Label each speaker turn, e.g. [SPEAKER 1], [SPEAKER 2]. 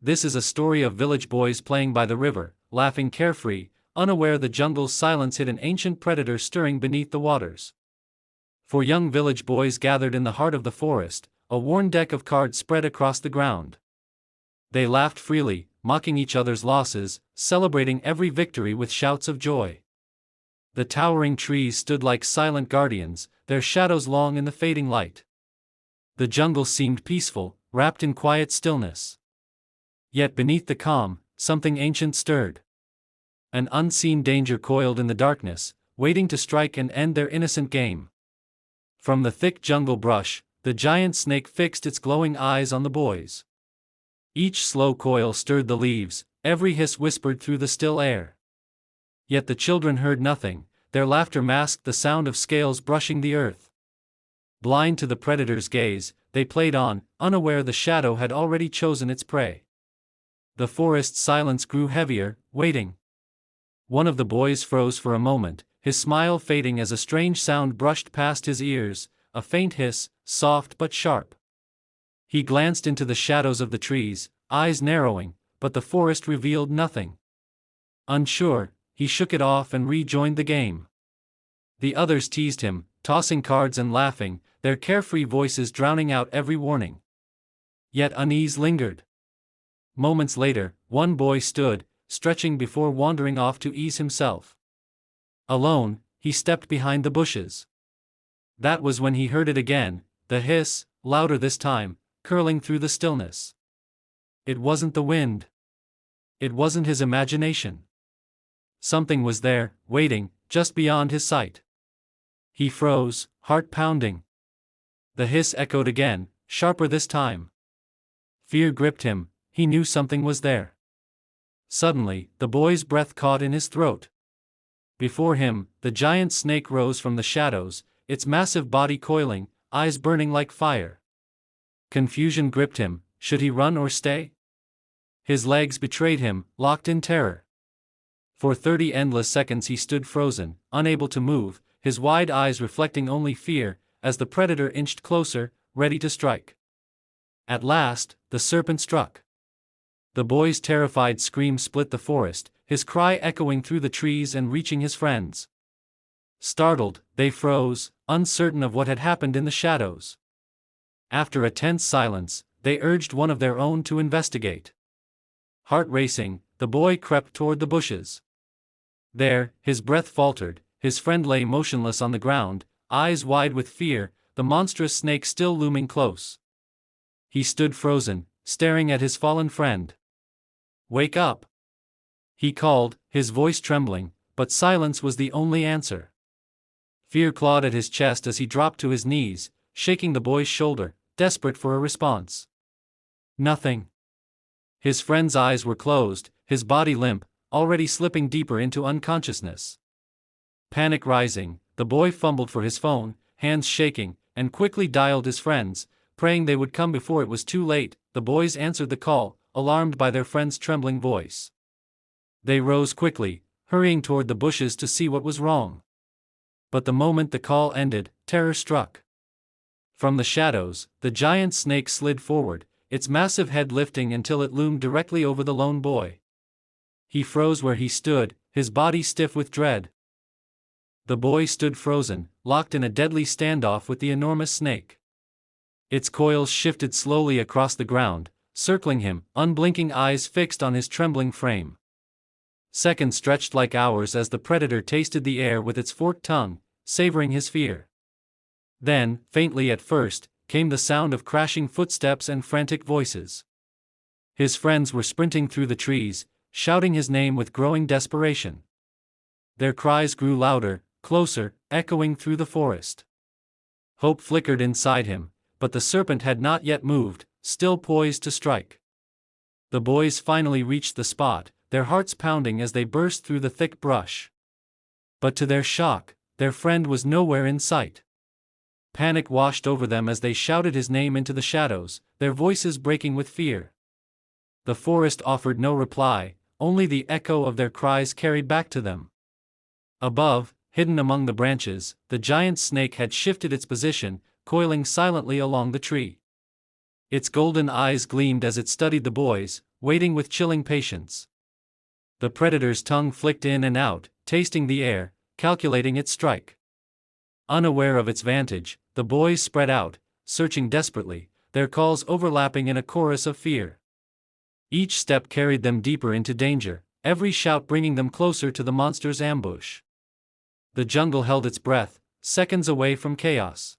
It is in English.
[SPEAKER 1] This is a story of village boys playing by the river, laughing carefree, unaware the jungle's silence hid an ancient predator stirring beneath the waters. Four young village boys gathered in the heart of the forest, a worn deck of cards spread across the ground. They laughed freely, mocking each other's losses, celebrating every victory with shouts of joy. The towering trees stood like silent guardians, their shadows long in the fading light. The jungle seemed peaceful, wrapped in quiet stillness. Yet beneath the calm, something ancient stirred. An unseen danger coiled in the darkness, waiting to strike and end their innocent game. From the thick jungle brush, the giant snake fixed its glowing eyes on the boys. Each slow coil stirred the leaves, every hiss whispered through the still air. Yet the children heard nothing, their laughter masked the sound of scales brushing the earth. Blind to the predator's gaze, they played on, unaware the shadow had already chosen its prey. The forest's silence grew heavier, waiting. One of the boys froze for a moment, his smile fading as a strange sound brushed past his ears, a faint hiss, soft but sharp. He glanced into the shadows of the trees, eyes narrowing, but the forest revealed nothing. Unsure, he shook it off and rejoined the game. The others teased him, tossing cards and laughing, their carefree voices drowning out every warning. Yet unease lingered. Moments later, one boy stood, stretching before wandering off to ease himself. Alone, he stepped behind the bushes. That was when he heard it again, the hiss, louder this time, curling through the stillness. It wasn't the wind. It wasn't his imagination. Something was there, waiting, just beyond his sight. He froze, heart pounding. The hiss echoed again, sharper this time. Fear gripped him, he knew something was there. Suddenly, the boy's breath caught in his throat. Before him, the giant snake rose from the shadows, its massive body coiling, eyes burning like fire. Confusion gripped him, should he run or stay? His legs betrayed him, locked in terror. For 30 endless seconds he stood frozen, unable to move, his wide eyes reflecting only fear, as the predator inched closer, ready to strike. At last, the serpent struck. The boy's terrified scream split the forest, his cry echoing through the trees and reaching his friends. Startled, they froze, uncertain of what had happened in the shadows. After a tense silence, they urged one of their own to investigate. Heart racing, the boy crept toward the bushes. There, his breath faltered, his friend lay motionless on the ground, eyes wide with fear, the monstrous snake still looming close. He stood frozen, staring at his fallen friend. "Wake up!" he called, his voice trembling, but silence was the only answer. Fear clawed at his chest as he dropped to his knees, shaking the boy's shoulder, desperate for a response. Nothing. His friend's eyes were closed, his body limp, already slipping deeper into unconsciousness. Panic rising, the boy fumbled for his phone, hands shaking, and quickly dialed his friends, praying they would come before it was too late. The boys answered the call, alarmed by their friend's trembling voice. They rose quickly, hurrying toward the bushes to see what was wrong. But the moment the call ended, terror struck. From the shadows, the giant snake slid forward, its massive head lifting until it loomed directly over the lone boy. He froze where he stood, his body stiff with dread. The boy stood frozen, locked in a deadly standoff with the enormous snake. Its coils shifted slowly across the ground, circling him, unblinking eyes fixed on his trembling frame. Seconds stretched like hours as the predator tasted the air with its forked tongue, savoring his fear. Then, faintly at first, came the sound of crashing footsteps and frantic voices. His friends were sprinting through the trees, shouting his name with growing desperation. Their cries grew louder, closer, echoing through the forest. Hope flickered inside him, but the serpent had not yet moved, still poised to strike. The boys finally reached the spot, their hearts pounding as they burst through the thick brush. But to their shock, their friend was nowhere in sight. Panic washed over them as they shouted his name into the shadows, their voices breaking with fear. The forest offered no reply, only the echo of their cries carried back to them. Above, hidden among the branches, the giant snake had shifted its position, coiling silently along the tree. Its golden eyes gleamed as it studied the boys, waiting with chilling patience. The predator's tongue flicked in and out, tasting the air, calculating its strike. Unaware of its vantage, the boys spread out, searching desperately, their calls overlapping in a chorus of fear. Each step carried them deeper into danger, every shout bringing them closer to the monster's ambush. The jungle held its breath, seconds away from chaos.